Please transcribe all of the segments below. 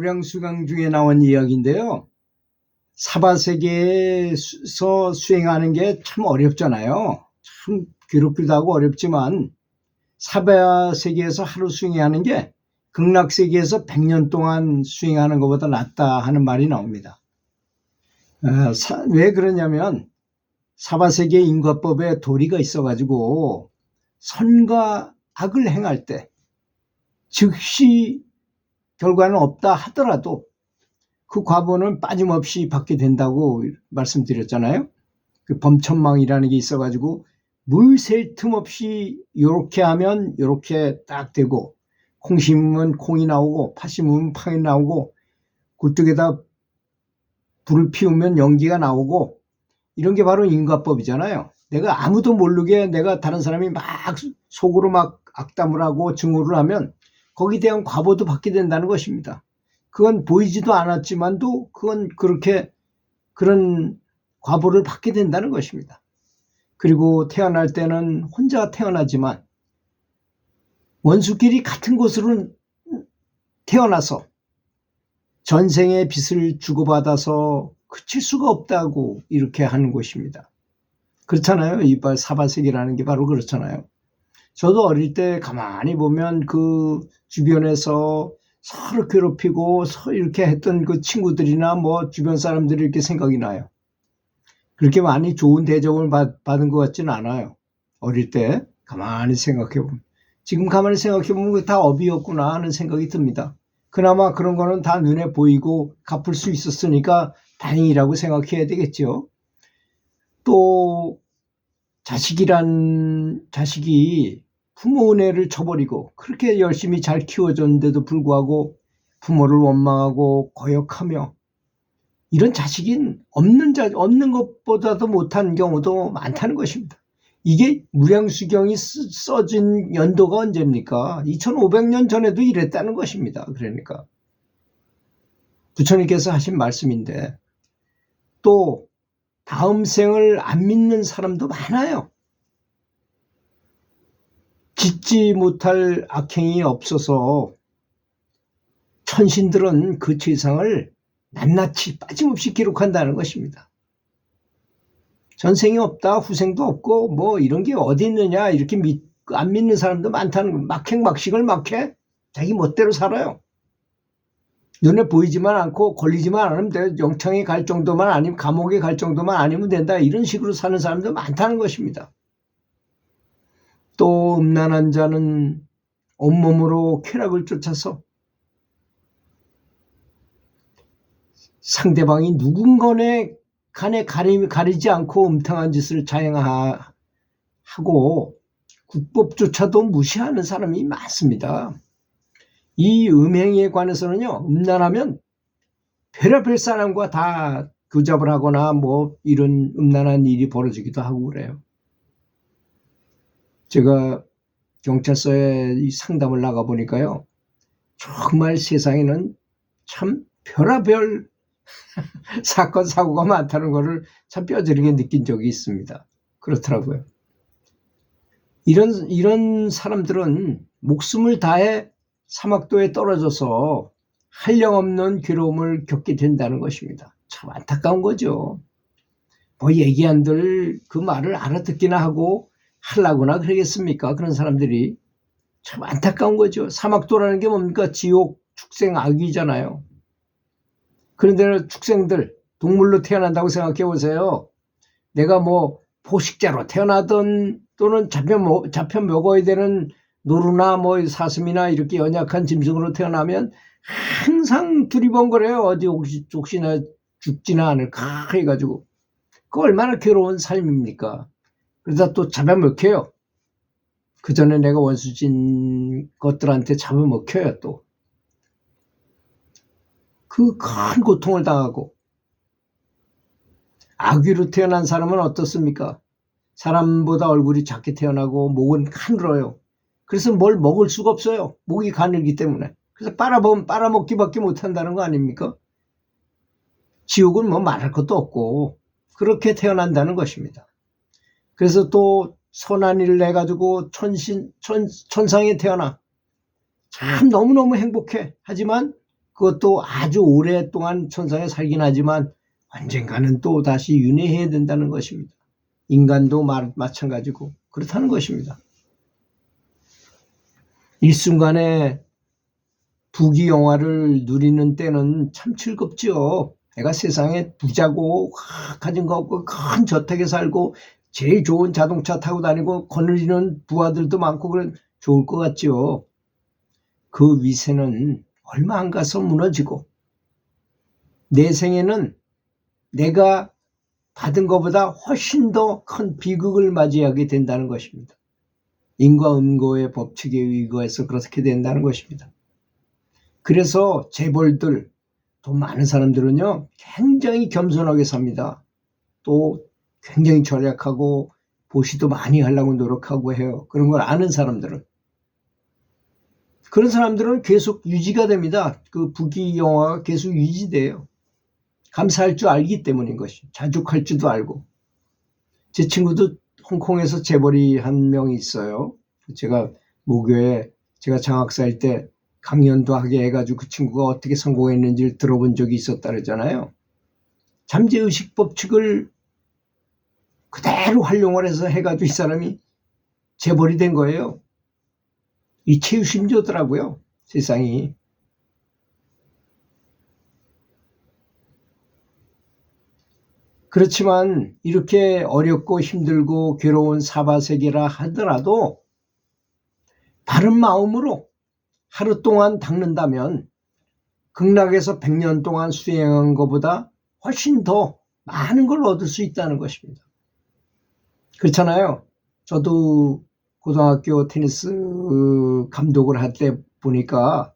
무량수강 중에 나온 이야기인데요. 사바세계에서 수행하는 게 참 어렵잖아요. 참 괴롭기도 하고 어렵지만 사바세계에서 하루 수행하는 게 극락세계에서 100년 동안 수행하는 것보다 낫다 하는 말이 나옵니다. 왜 그러냐면 사바세계 인과법에 도리가 있어가지고 선과 악을 행할 때 즉시 결과는 없다 하더라도 그 과보는 빠짐없이 받게 된다고 말씀드렸잖아요. 그 범천망이라는 게 있어가지고 물 셀 틈 없이 요렇게 하면 요렇게 딱 되고, 콩 심으면 콩이 나오고 파 심으면 파이 나오고 굴뚝에다 불을 피우면 연기가 나오고, 이런 게 바로 인과법이잖아요. 내가 아무도 모르게 내가 다른 사람이 막 속으로 막 악담을 하고 증오를 하면 거기에 대한 과보도 받게 된다는 것입니다. 그건 보이지도 않았지만도 그건 그런 과보를 받게 된다는 것입니다. 그리고 태어날 때는 혼자 태어나지만 원수끼리 같은 곳으로 태어나서 전생의 빚을 주고받아서 그칠 수가 없다고 이렇게 하는 것입니다. 그렇잖아요. 이 사바세계라는 게 바로 그렇잖아요. 저도 어릴 때 가만히 보면 그 주변에서 서로 괴롭히고 이렇게 했던 그 친구들이나 뭐 주변 사람들이 이렇게 생각이 나요. 그렇게 많이 좋은 대접을 받은 것 같지는 않아요. 어릴 때 가만히 생각해보면. 지금 가만히 생각해보면 그게 다 업이었구나 하는 생각이 듭니다. 그나마 그런 거는 다 눈에 보이고 갚을 수 있었으니까 다행이라고 생각해야 되겠죠. 또 자식이 부모 은혜를 저버리고 그렇게 열심히 잘 키워줬는데도 불구하고 부모를 원망하고 거역하며, 이런 자식이 없는 것보다도 못한 경우도 많다는 것입니다. 이게 무량수경이 써진 연도가 언제입니까? 2500년 전에도 이랬다는 것입니다. 그러니까 부처님께서 하신 말씀인데, 또 다음 생을 안 믿는 사람도 많아요. 짓지 못할 악행이 없어서 천신들은 그 죄상을 낱낱이 빠짐없이 기록한다는 것입니다. 전생이 없다, 후생도 없고 뭐 이런 게 어디 있느냐 이렇게 안 믿는 사람도 많다는, 막행막식을 막해 자기 멋대로 살아요. 눈에 보이지만 않고 걸리지만 않으면 돼. 영창에 갈 정도만 아니면 감옥에 갈 정도만 아니면 된다, 이런 식으로 사는 사람도 많다는 것입니다. 또 음란한 자는 온몸으로 쾌락을 쫓아서 상대방이 누군가에 간에 가리지 않고 음탕한 짓을 자행하고 국법조차도 무시하는 사람이 많습니다. 이 음행에 관해서는요, 음란하면 별의별 사람과 다 교잡을 하거나 뭐 이런 음란한 일이 벌어지기도 하고 그래요. 제가 경찰서에 이 상담을 나가보니까요, 정말 세상에는 참 별의별 사건 사고가 많다는 것을 참 뼈저리게 느낀 적이 있습니다. 그렇더라고요. 이런 사람들은 목숨을 다해 사막도에 떨어져서 한량없는 괴로움을 겪게 된다는 것입니다. 참 안타까운 거죠. 뭐 얘기한들 그 말을 알아듣기나 하고 하려고나 그러겠습니까? 그런 사람들이. 참 안타까운 거죠. 사막도라는 게 뭡니까? 지옥, 축생, 악귀잖아요. 그런데 축생들, 동물로 태어난다고 생각해 보세요. 내가 뭐 포식자로 태어나든 또는 잡혀 먹어야 되는 노루나 뭐 사슴이나 이렇게 연약한 짐승으로 태어나면 항상 두리번거려요. 어디 혹시나 죽지나 않을까 해가지고. 그 얼마나 괴로운 삶입니까? 그러다 또 잡아먹혀요. 그 전에 내가 원수진 것들한테 잡아먹혀요 또. 그 큰 고통을 당하고. 아귀로 태어난 사람은 어떻습니까? 사람보다 얼굴이 작게 태어나고 목은 가늘어요. 그래서 뭘 먹을 수가 없어요. 목이 가늘기 때문에. 그래서 빨아먹기밖에 못한다는 거 아닙니까? 지옥은 뭐 말할 것도 없고 그렇게 태어난다는 것입니다. 그래서 또 선한 일을 해가지고 천상에 태어나 참 너무너무 행복해. 하지만 그것도 아주 오랫동안 천상에 살긴 하지만 언젠가는 또 다시 윤회해야 된다는 것입니다. 인간도 마찬가지고 그렇다는 것입니다. 일순간에 부귀영화를 누리는 때는 참 즐겁죠. 내가 세상에 부자고 가진 거 없고 큰 저택에 살고 제일 좋은 자동차 타고 다니고 거느리는 부하들도 많고 그런 좋을 것 같죠. 그 위세는 얼마 안 가서 무너지고 내 생에는 내가 받은 것보다 훨씬 더 큰 비극을 맞이하게 된다는 것입니다. 인과응고의 법칙에 의거해서 그렇게 된다는 것입니다. 그래서 재벌들, 돈 많은 사람들은요 굉장히 겸손하게 삽니다. 또 굉장히 절약하고 보시도 많이 하려고 노력하고 해요. 그런 걸 아는 사람들은. 그런 사람들은 계속 유지가 됩니다. 그 부귀영화가 계속 유지돼요. 감사할 줄 알기 때문인 것이. 자족할 줄도 알고. 제 친구도 홍콩에서 재벌이 한 명 있어요. 제가 모교에 제가 장학사일 때 강연도 하게 해가지고 그 친구가 어떻게 성공했는지를 들어본 적이 있었다 그러잖아요. 잠재의식 법칙을 그대로 활용을 해서 해가지고 이 사람이 재벌이 된 거예요. 이 최유심조더라고요. 세상이. 그렇지만 이렇게 어렵고 힘들고 괴로운 사바세계라 하더라도 바른 마음으로 하루 동안 닦는다면 극락에서 100년 동안 수행한 것보다 훨씬 더 많은 걸 얻을 수 있다는 것입니다. 그렇잖아요. 저도 고등학교 테니스 감독을 할 때 보니까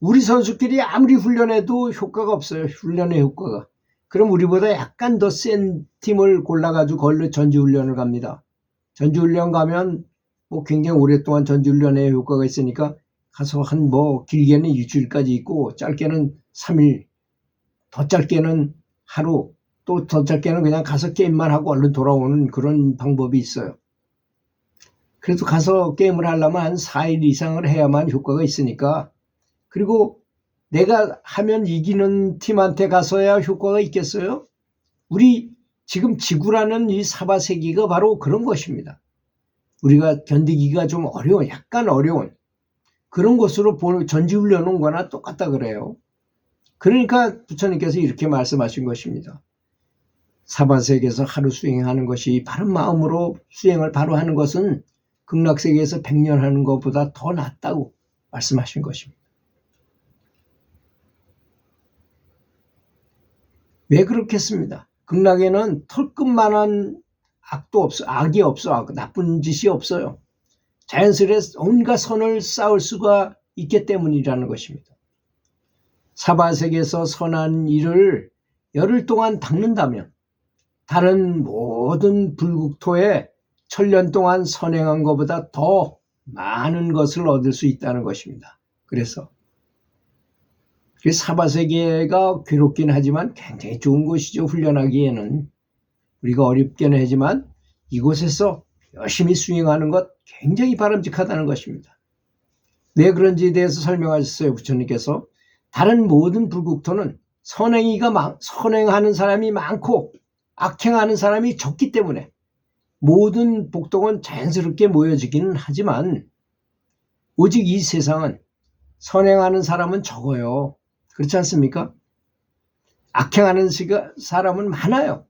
우리 선수끼리 아무리 훈련해도 효과가 없어요. 훈련의 효과가. 그럼 우리보다 약간 더 센 팀을 골라가지고 걸로 전지훈련을 갑니다. 전지훈련 가면 뭐 굉장히 오랫동안 전지훈련에 효과가 있으니까 가서 한 뭐 길게는 일주일까지 있고 짧게는 3일, 더 짧게는 하루, 또 더 짧게는 그냥 가서 게임만 하고 얼른 돌아오는 그런 방법이 있어요. 그래도 가서 게임을 하려면 한 4일 이상을 해야만 효과가 있으니까. 그리고 내가 하면 이기는 팀한테 가서야 효과가 있겠어요? 우리 지금 지구라는 이 사바세계가 바로 그런 것입니다. 우리가 견디기가 좀 어려운, 약간 어려운 그런 곳으로 전지훈련 온 거나 똑같다 그래요. 그러니까 부처님께서 이렇게 말씀하신 것입니다. 사바세계에서 하루 수행하는 것이 바른 마음으로 수행을 바로 하는 것은 극락세계에서 100년 하는 것보다 더 낫다고 말씀하신 것입니다. 왜 그렇겠습니다. 극락에는 털끝만한 악도 없어, 악이 없어, 나쁜 짓이 없어요. 자연스레 온갖 선을 쌓을 수가 있기 때문이라는 것입니다. 사바세계에서 선한 일을 열흘 동안 닦는다면 다른 모든 불국토에 천년 동안 선행한 것보다 더 많은 것을 얻을 수 있다는 것입니다. 그래서 사바세계가 괴롭긴 하지만 굉장히 좋은 곳이죠. 훈련하기에는. 우리가 어렵긴 하지만 이곳에서 열심히 수행하는 것 굉장히 바람직하다는 것입니다. 왜 그런지에 대해서 설명하셨어요. 부처님께서. 다른 모든 불국토는 선행하는 사람이 많고 악행하는 사람이 적기 때문에 모든 복덕은 자연스럽게 모여지기는 하지만 오직 이 세상은 선행하는 사람은 적어요. 그렇지 않습니까? 악행하는 사람은 많아요.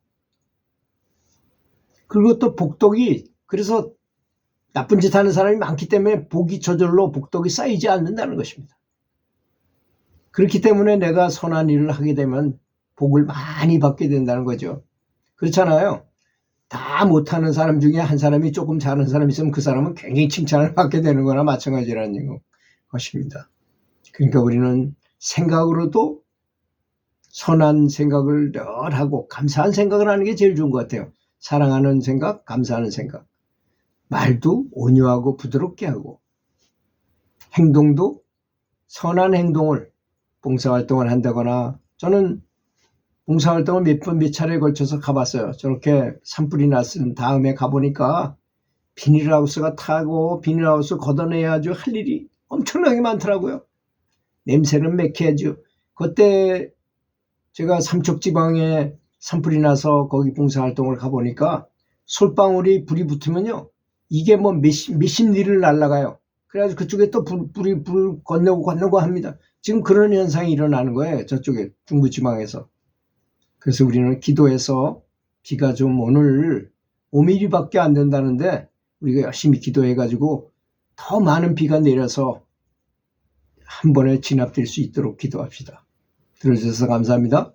그리고 또 복덕이, 그래서 나쁜 짓 하는 사람이 많기 때문에 복이 저절로 복덕이 쌓이지 않는다는 것입니다. 그렇기 때문에 내가 선한 일을 하게 되면 복을 많이 받게 된다는 거죠. 그렇잖아요. 다 못하는 사람 중에 한 사람이 조금 잘하는 사람이 있으면 그 사람은 굉장히 칭찬을 받게 되는 거나 마찬가지라는 것입니다. 그러니까 우리는 생각으로도 선한 생각을 늘 하고 감사한 생각을 하는 게 제일 좋은 것 같아요. 사랑하는 생각, 감사하는 생각. 말도 온유하고 부드럽게 하고 행동도 선한 행동을 봉사활동을 한다거나, 저는 봉사활동을 몇 차례에 걸쳐서 가봤어요. 저렇게 산불이 났은 다음에 가보니까 비닐하우스가 타고 비닐하우스 걷어내야 할 일이 엄청나게 많더라고요. 냄새는 매캐야죠. 그때 제가 삼척지방에 산불이 나서 거기 봉사활동을 가보니까 솔방울이 불이 붙으면요, 이게 뭐 몇십 리를 날아가요. 그래가지고 그쪽에 또 불 건너고 합니다. 지금 그런 현상이 일어나는 거예요. 저쪽에 중부지방에서. 그래서 우리는 기도해서 비가 좀 오늘 5mm밖에 안 된다는데 우리가 열심히 기도해가지고 더 많은 비가 내려서 한 번에 진압될 수 있도록 기도합시다. 들어주셔서 감사합니다.